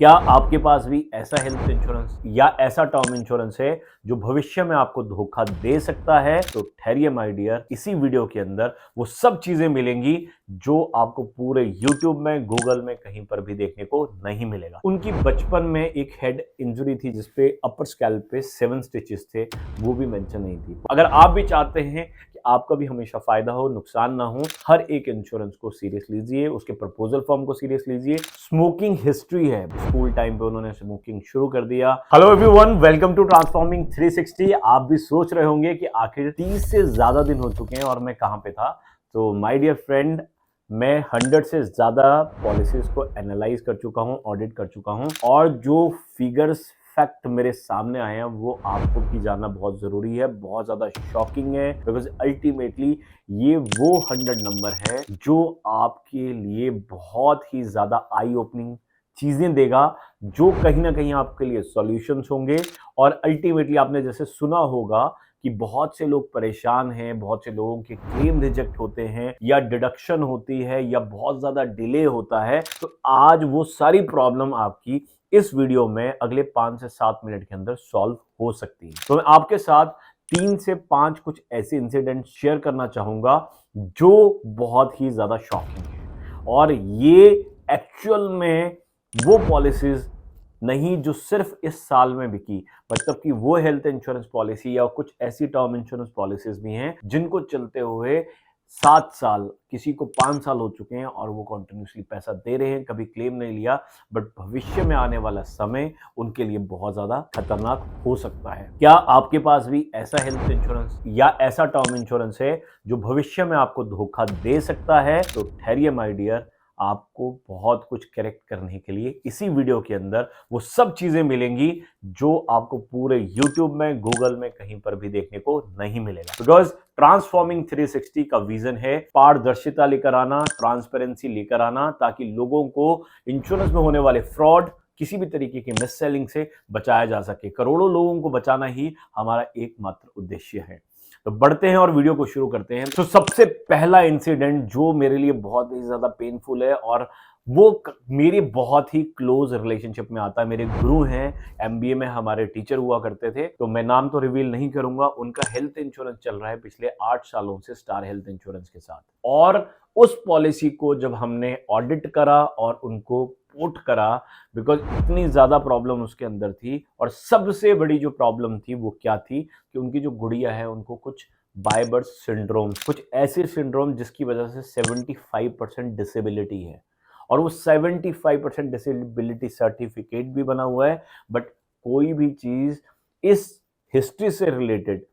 क्या आपके पास भी ऐसा हेल्थ इंश्योरेंस या ऐसा टर्म इंश्योरेंस है जो भविष्य में आपको धोखा दे सकता है? तो ठहरिए माय डियर, इसी वीडियो के अंदर वो सब चीजें मिलेंगी जो आपको पूरे YouTube में, गूगल में कहीं पर भी देखने को नहीं मिलेगा। उनकी बचपन में एक हेड इंजरी थी जिसपे अपर स्कैल्प पे 7 स्टिचेस थे, वो भी मेंशन नहीं थी। अगर आप भी चाहते हैं कि आपका भी हमेशा फायदा हो, नुकसान ना हो, हर एक इंश्योरेंस को सीरियस लीजिए, उसके प्रपोजल फॉर्म को सीरियस लीजिए। स्मोकिंग हिस्ट्री है, स्कूल टाइम पे उन्होंने स्मोकिंग शुरू कर दिया। Hello everyone, welcome to transforming 360। आप भी सोच रहे होंगे कि आखिर 30 से ज्यादा दिन हो चुके हैं और मैं कहां पे था। तो माय डियर फ्रेंड, मैं 100 से ज्यादा पॉलिसीज को एनालाइज कर चुका हूं, ऑडिट कर चुका हूं, और जो फिगर्स फैक्ट मेरे सामने आए हैं वो आपको भी जानना बहुत जरूरी है। बहुत ज्यादा शॉकिंग है, बिकॉज अल्टीमेटली ये वो 100 नंबर है जो आपके लिए बहुत ही ज्यादा आई ओपनिंग चीजें देगा, जो कहीं ना कहीं आपके लिए सॉल्यूशंस होंगे। और अल्टीमेटली आपने जैसे सुना होगा कि बहुत से लोग परेशान हैं, बहुत से लोगों के क्लेम रिजेक्ट होते हैं, या डिडक्शन होती है, या बहुत ज्यादा डिले होता है। तो आज वो सारी प्रॉब्लम आपकी इस वीडियो में अगले 5 से 7 मिनट के अंदर सॉल्व हो सकती है। तो मैं आपके साथ 3 से 5 कुछ ऐसे इंसिडेंट शेयर करना चाहूंगा जो बहुत ही ज्यादा शॉकिंग है, और ये एक्चुअल में वो पॉलिसीज नहीं जो सिर्फ इस साल में बिकी, मतलब कि वो हेल्थ इंश्योरेंस पॉलिसी या कुछ ऐसी टर्म इंश्योरेंस पॉलिसीज भी हैं जिनको चलते हुए 7 साल, किसी को 5 साल हो चुके हैं और वो कॉन्टिन्यूसली पैसा दे रहे हैं, कभी क्लेम नहीं लिया। बट भविष्य में आने वाला समय उनके लिए बहुत ज्यादा खतरनाक हो सकता है। क्या आपके पास भी ऐसा हेल्थ इंश्योरेंस या ऐसा टर्म इंश्योरेंस है जो भविष्य में आपको धोखा दे सकता है? तो ठहरिए माय डियर, आपको बहुत कुछ करेक्ट करने के लिए इसी वीडियो के अंदर वो सब चीजें मिलेंगी जो आपको पूरे YouTube में, गूगल में कहीं पर भी देखने को नहीं मिलेगा। बिकॉज ट्रांसफॉर्मिंग 360 का विजन है पारदर्शिता लेकर आना, ट्रांसपेरेंसी लेकर आना, ताकि लोगों को इंश्योरेंस में होने वाले फ्रॉड, किसी भी तरीके की मिस सेलिंग से बचाया जा सके। करोड़ों लोगों को बचाना ही हमारा एकमात्र उद्देश्य है। तो बढ़ते हैं और वीडियो को शुरू करते हैं। तो सबसे पहला इंसिडेंट जो मेरे लिए बहुत ही ज्यादा पेनफुल है, और वो मेरे बहुत ही क्लोज रिलेशनशिप में आता है। मेरे गुरु हैं, एमबीए में हमारे टीचर हुआ करते थे, तो मैं नाम तो रिवील नहीं करूंगा। उनका हेल्थ इंश्योरेंस चल रहा है पिछले 8 सालों से स्टार हेल्थ इंश्योरेंस के साथ। और उस पॉलिसी को जब हमने ऑडिट करा और उनको पुट करा, बिकॉज इतनी ज्यादा प्रॉब्लम उसके अंदर थी, और सबसे बड़ी जो प्रॉब्लम थी वो क्या थी कि उनकी जो गुड़िया है उनको कुछ बाय बर्थ सिंड्रोम, कुछ ऐसे सिंड्रोम जिसकी वजह से 75% डिसेबिलिटी है, और वो 75% डिसेबिलिटी सर्टिफिकेट भी बना हुआ है। बट कोई भी चीज इस हिस्ट्री से रिलेटेड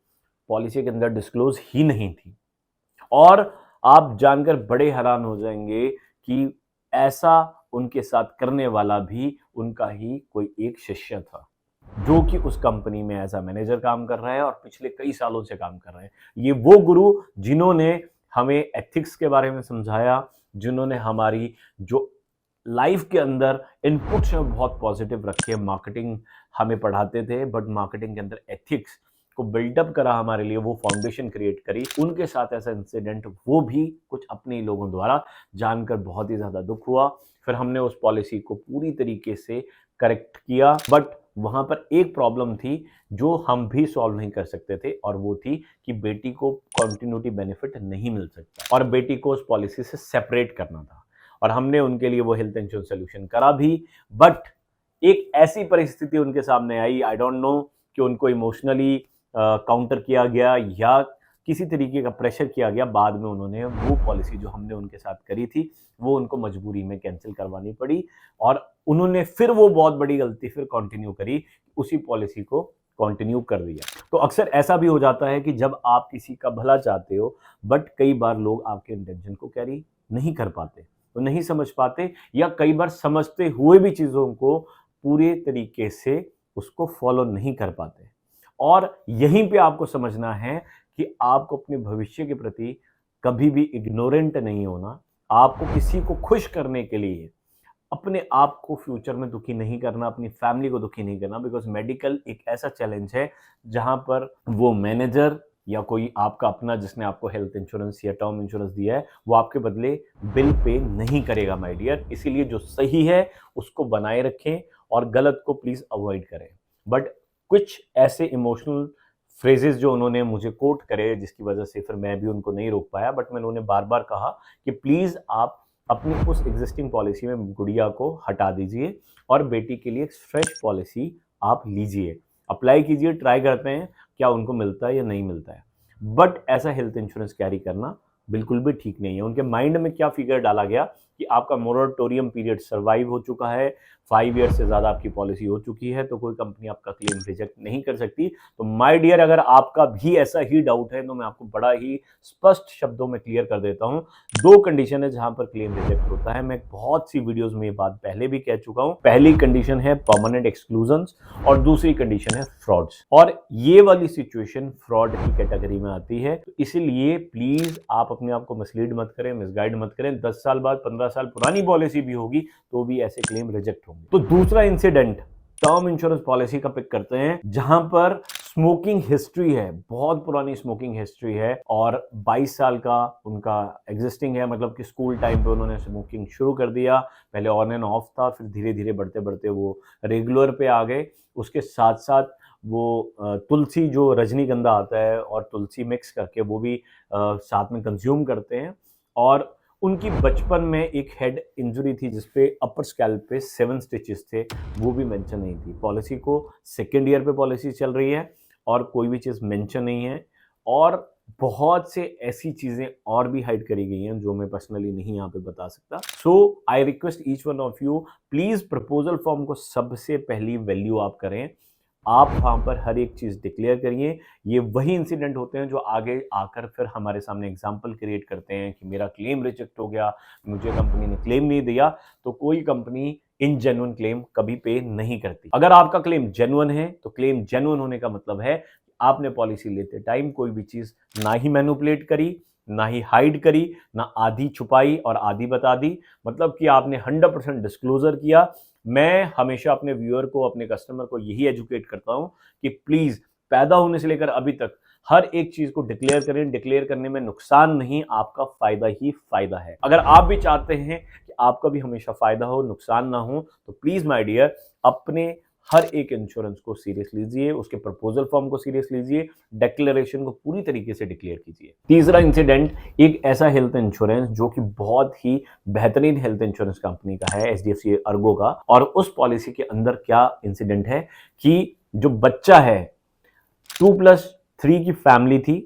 पॉलिसी के अंदर डिस्क्लोज ही नहीं थी। और आप जानकर बड़े हैरान हो जाएंगे कि ऐसा उनके साथ करने वाला भी उनका ही कोई एक शिष्य था, जो कि उस कंपनी में एज अ मैनेजर काम कर रहा है और पिछले कई सालों से काम कर रहे हैं। ये वो गुरु जिन्होंने हमें एथिक्स के बारे में समझाया, जिन्होंने हमारी जो लाइफ के अंदर इनपुट्स में बहुत पॉजिटिव रखे। मार्केटिंग हमें पढ़ाते थे, बट मार्केटिंग के अंदर एथिक्स को बिल्डअप करा, हमारे लिए वो फाउंडेशन क्रिएट करी। उनके साथ ऐसा इंसिडेंट, वो भी कुछ अपने ही लोगों द्वारा, जानकर बहुत ही ज्यादा दुख हुआ। फिर हमने उस पॉलिसी को पूरी तरीके से करेक्ट किया, बट वहां पर एक प्रॉब्लम थी जो हम भी सॉल्व नहीं कर सकते थे, और वो थी कि बेटी को कॉन्टिन्यूटी बेनिफिट नहीं मिल सकता, और बेटी को उस पॉलिसी से सेपरेट करना था। और हमने उनके लिए वो हेल्थ इंश्योरेंस सोल्यूशन करा भी, बट एक ऐसी परिस्थिति उनके सामने आई, आई डोंट नो कि उनको इमोशनली काउंटर किया गया या किसी तरीके का प्रेशर किया गया। बाद में उन्होंने वो पॉलिसी जो हमने उनके साथ करी थी वो उनको मजबूरी में कैंसिल करवानी पड़ी, और उन्होंने फिर वो बहुत बड़ी गलती फिर कंटिन्यू करी, उसी पॉलिसी को कंटिन्यू कर दिया। तो अक्सर ऐसा भी हो जाता है कि जब आप किसी का भला चाहते हो, बट कई बार लोग आपके इंटेंशन को कैरी नहीं कर पाते, तो नहीं समझ पाते, या कई बार समझते हुए भी चीज़ों को पूरे तरीके से उसको फॉलो नहीं कर पाते। और यहीं पे आपको समझना है कि आपको अपने भविष्य के प्रति कभी भी इग्नोरेंट नहीं होना। आपको किसी को खुश करने के लिए अपने आप को फ्यूचर में दुखी नहीं करना, अपनी फैमिली को दुखी नहीं करना। बिकॉज मेडिकल एक ऐसा चैलेंज है जहां पर वो मैनेजर या कोई आपका अपना जिसने आपको हेल्थ इंश्योरेंस या टर्म इंश्योरेंस दिया है, वो आपके बदले बिल पे नहीं करेगा माय डियर। इसीलिए जो सही है उसको बनाए रखें, और गलत को प्लीज अवॉइड करें। बट कुछ ऐसे इमोशनल फ्रेजेस जो उन्होंने मुझे कोट करे जिसकी वजह से फिर मैं भी उनको नहीं रोक पाया, बट मैंने उन्हें बार बार कहा कि प्लीज आप अपनी उस एग्जिस्टिंग पॉलिसी में गुड़िया को हटा दीजिए और बेटी के लिए एक फ्रेश पॉलिसी आप लीजिए, अप्लाई कीजिए, ट्राई करते हैं क्या उनको मिलता है या नहीं मिलता है। बट ऐसा हेल्थ इंश्योरेंस कैरी करना बिल्कुल भी ठीक नहीं है। उनके माइंड में क्या फिगर डाला गया कि आपका मोरेटोरियम पीरियड सर्वाइव हो चुका है, 5 ईयर से ज़्यादा आपकी पॉलिसी हो चुकी है, तो कोई कंपनी आपका क्लेम रिजेक्ट नहीं कर सकती। तो माय डियर, अगर आपका भी ऐसा ही डाउट है तो मैं आपको बड़ा ही स्पष्ट शब्दों में क्लियर कर देता हूं। 2 कंडीशन है जहां पर क्लेम रिजेक्ट होता है। मैं बहुत सी वीडियोस में ये बात पहले भी कह चुका हूं। पहली कंडीशन है परमानेंट एक्सक्लूजन्स और दूसरी कंडीशन है फ्रॉड्स, और ये वाली सिचुएशन फ्रॉड की कैटेगरी में आती है। तो इसीलिए प्लीज आप अपने आप को मिसलीड मत करें, मिसगाइड मत करें। 10 साल बाद, 15 साल पुरानी पॉलिसी भी होगी तो भी ऐसे क्लेम रिजेक्ट होंगे। तो दूसरा इंसिडेंट टर्म इंश्योरेंस पॉलिसी का पिक करते हैं जहां पर स्मोकिंग हिस्ट्री है, बहुत पुरानी स्मोकिंग हिस्ट्री है और 22 साल का उनका एग्जिस्टिंग है, मतलब कि स्कूल टाइम पे उन्होंने स्मोकिंग शुरू कर दिया। पहले ऑन एंड ऑफ था, फिर धीरे धीरे बढ़ते बढ़ते वो रेगुलर पे आ गए। उसके साथ साथ वो तुलसी जो रजनीगंधा आता है और तुलसी मिक्स करके वो भी साथ में कंज्यूम करते हैं। और उनकी बचपन में एक हेड इंजरी थी जिसपे अपर स्कैल्प पे 7 स्टिचेस थे, वो भी मेंशन नहीं थी। पॉलिसी को 2nd ईयर पे पॉलिसी चल रही है और कोई भी चीज़ मेंशन नहीं है, और बहुत से ऐसी चीज़ें और भी हाइड करी गई हैं जो मैं पर्सनली नहीं यहाँ पे बता सकता। So I request each one of you, please proposal form को सबसे पहली वैल्यू आप करें। आप वहाँ पर हर एक चीज़ डिक्लेयर करिए। ये वही इंसिडेंट होते हैं जो आगे आकर फिर हमारे सामने एग्जाम्पल क्रिएट करते हैं कि मेरा क्लेम रिजेक्ट हो गया, मुझे कंपनी ने क्लेम नहीं दिया। तो कोई कंपनी इन जेन्युइन क्लेम कभी पे नहीं करती। अगर आपका क्लेम जेन्युइन है तो क्लेम जेन्युइन होने का मतलब है आपने पॉलिसी लेते टाइम कोई भी चीज़ ना ही मैनिपुलेट करी, ना ही हाइड करी, ना आधी छुपाई और आधी बता दी, मतलब कि आपने 100% डिस्क्लोजर किया। मैं हमेशा अपने व्यूअर को, अपने कस्टमर को यही एजुकेट करता हूं कि प्लीज पैदा होने से लेकर अभी तक हर एक चीज को डिक्लेयर करें। डिक्लेयर करने में नुकसान नहीं, आपका फायदा ही फायदा है। अगर आप भी चाहते हैं कि आपका भी हमेशा फायदा हो, नुकसान ना हो, तो प्लीज माय डियर अपने हर एक इंश्योरेंस को सीरियस लीजिए, उसके प्रपोजल फॉर्म को सीरियस लीजिए, डिक्लेरेशन को पूरी तरीके से डिक्लेयर कीजिए। तीसरा इंसिडेंट एक ऐसा हेल्थ इंश्योरेंस जो कि बहुत ही बेहतरीन हेल्थ इंश्योरेंस कंपनी का है, एचडीएफसी अर्गो का। और उस पॉलिसी के अंदर क्या इंसिडेंट है कि जो बच्चा है 2+3 की फैमिली थी,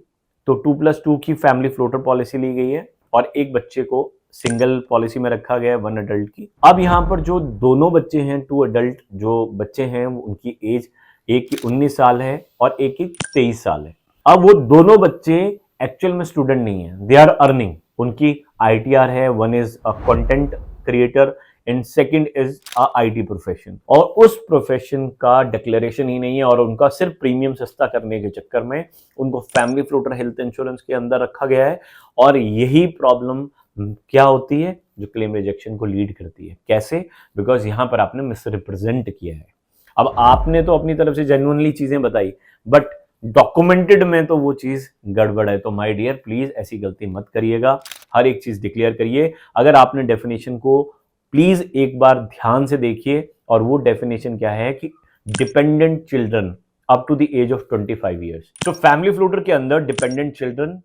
तो 2+2 की फैमिली फ्लोटर पॉलिसी ली गई है और एक बच्चे को सिंगल पॉलिसी में रखा गया है 1 अडल्ट की। अब यहाँ पर जो दोनों बच्चे हैं 2 अडल्ट जो बच्चे हैं उनकी एज, एक की 19 साल है और एक की 23 साल है। अब वो दोनों बच्चे एक्चुअल में स्टूडेंट नहीं है, दे आर अर्निंग। उनकी आईटीआर है, 1 is a content creator and second is a IT profession, और उस प्रोफेशन का डिक्लेरेशन ही नहीं है और उनका सिर्फ प्रीमियम सस्ता करने के चक्कर में उनको फैमिली फ्लोटर हेल्थ इंश्योरेंस के अंदर रखा गया है। और यही प्रॉब्लम क्या होती है जो क्लेम रिजेक्शन को लीड करती है। कैसे? बिकॉज यहां पर आपने मिस रिप्रेजेंट किया है। अब आपने तो अपनी तरफ से जेन्युइनली चीजें बताई, बट डॉक्यूमेंटेड में तो वो चीज गड़बड़ है। तो माय डियर प्लीज ऐसी गलती मत करिएगा, हर एक चीज डिक्लेयर करिए। अगर आपने डेफिनेशन को प्लीज एक बार ध्यान से देखिए, और वो डेफिनेशन क्या है कि dependent children up to the age of 25 years. तो फैमिली फ्लोटर के अंदर डिपेंडेंट चिल्ड्रन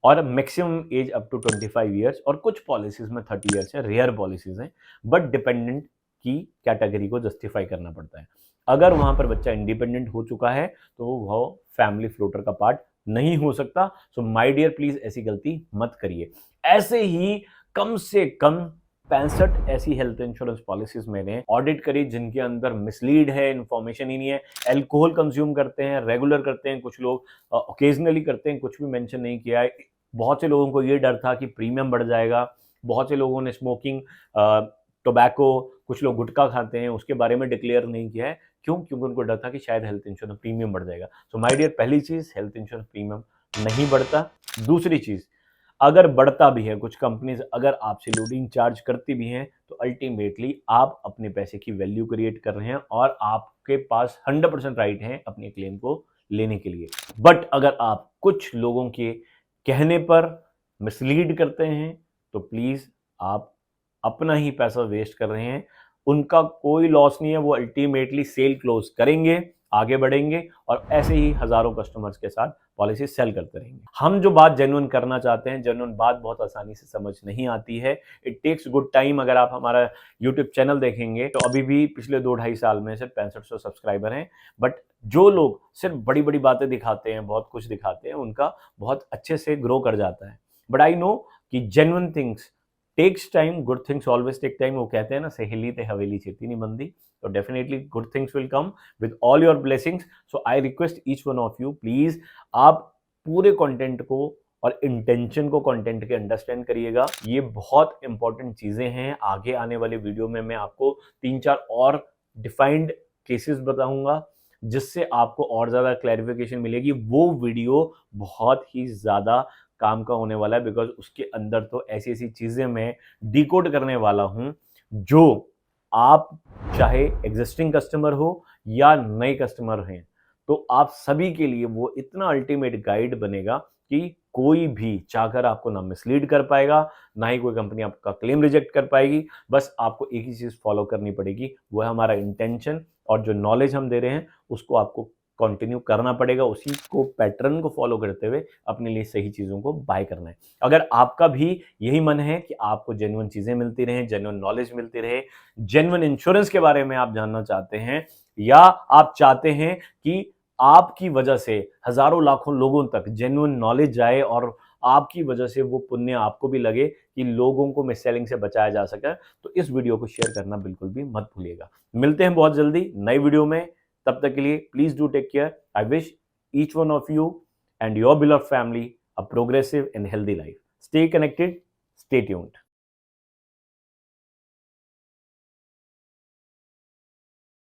और maximum age up to 25 years, और कुछ पॉलिसीज में 30 ईयर्स है, रेयर पॉलिसीज हैं, बट डिपेंडेंट की कैटेगरी को जस्टिफाई करना पड़ता है। अगर वहां पर बच्चा इंडिपेंडेंट हो चुका है तो वह फैमिली फ्लोटर का पार्ट नहीं हो सकता। सो माय डियर प्लीज ऐसी गलती मत करिए। ऐसे ही कम से कम 65 ऐसी हेल्थ इंश्योरेंस पॉलिसीज मैंने ऑडिट करी जिनके अंदर मिसलीड है, इंफॉर्मेशन ही नहीं है। एल्कोहल कंज्यूम करते हैं, रेगुलर करते हैं, कुछ लोग ओकेजनली करते हैं, कुछ भी मेंशन नहीं किया है। बहुत से लोगों को ये डर था कि प्रीमियम बढ़ जाएगा। बहुत से लोगों ने स्मोकिंग, टोबैको, कुछ लोग गुटखा खाते हैं, उसके बारे में डिक्लेयर नहीं किया है। क्यों? क्योंकि उनको डर था कि शायद हेल्थ इंश्योरेंस प्रीमियम बढ़ जाएगा। सो माय डियर, पहली चीज, हेल्थ इंश्योरेंस प्रीमियम नहीं बढ़ता। दूसरी चीज, अगर बढ़ता भी है, कुछ कंपनीज अगर आपसे लोडिंग चार्ज करती भी हैं, तो अल्टीमेटली आप अपने पैसे की वैल्यू क्रिएट कर रहे हैं और आपके पास 100% राइट है अपने क्लेम को लेने के लिए। बट अगर आप कुछ लोगों के कहने पर मिसलीड करते हैं तो प्लीज आप अपना ही पैसा वेस्ट कर रहे हैं। उनका कोई लॉस नहीं है, वो अल्टीमेटली सेल क्लोज करेंगे, आगे बढ़ेंगे और ऐसे ही हजारों कस्टमर्स के साथ पॉलिसी सेल करते रहेंगे। हम जो बात जेन्युइन करना चाहते हैं, जेन्युइन बात बहुत आसानी से समझ नहीं आती है, इट टेक्स गुड टाइम। अगर आप हमारा यूट्यूब चैनल देखेंगे तो अभी भी पिछले 2-2.5 साल में सिर्फ 6500 सब्सक्राइबर हैं, बट जो लोग सिर्फ बड़ी बड़ी बातें दिखाते हैं, बहुत कुछ दिखाते हैं, उनका बहुत अच्छे से ग्रो कर जाता है। बट आई नो कि genuine things takes time, good things always take time. वो कहते हैं ना, सहेली ते हवेली छेती नहीं बनती। तो definitely good things will come with all your blessings. So I request each one of you, please आप पूरे कंटेंट को और इंटेंशन को कंटेंट के अंडरस्टैंड करिएगा। ये बहुत इंपॉर्टेंट चीजें हैं। आगे आने वाले वीडियो में मैं आपको 3-4 और डिफाइंड केसेस बताऊंगा, जिससे आपको और ज्यादा क्लैरिफिकेशन मिलेगी। वो वीडियो बहुत ही ज्यादा काम का होने वाला है, बिकॉज उसके अंदर तो ऐसी ऐसी चीजें मैं डिकोड करने वाला हूं, जो आप चाहे एग्जिस्टिंग कस्टमर हो या नए कस्टमर हैं, तो आप सभी के लिए वो इतना अल्टीमेट गाइड बनेगा कि कोई भी चाहकर आपको ना मिसलीड कर पाएगा, ना ही कोई कंपनी आपका क्लेम रिजेक्ट कर पाएगी। बस आपको एक ही चीज फॉलो करनी पड़ेगी, वो है हमारा इंटेंशन, और जो नॉलेज हम दे रहे हैं उसको आपको कंटिन्यू करना पड़ेगा। उसी को पैटर्न को फॉलो करते हुए अपने लिए सही चीजों को बाय करना है। अगर आपका भी यही मन है कि आपको जेन्युइन चीजें मिलती रहे, जेन्युइन नॉलेज मिलती रहे, जेन्युइन इंश्योरेंस के बारे में आप जानना चाहते हैं, या आप चाहते हैं कि आपकी वजह से हजारों लाखों लोगों तक जेन्युइन नॉलेज जाए और आपकी वजह से वो पुण्य आपको भी लगे कि लोगों को मिस सेलिंग से बचाया जा सके, तो इस वीडियो को शेयर करना बिल्कुल भी मत भूलिएगा। मिलते हैं बहुत जल्दी नई वीडियो में। तब तक के लिए please do take care. I wish each one of you and your beloved family a progressive and healthy life. Stay connected, stay tuned.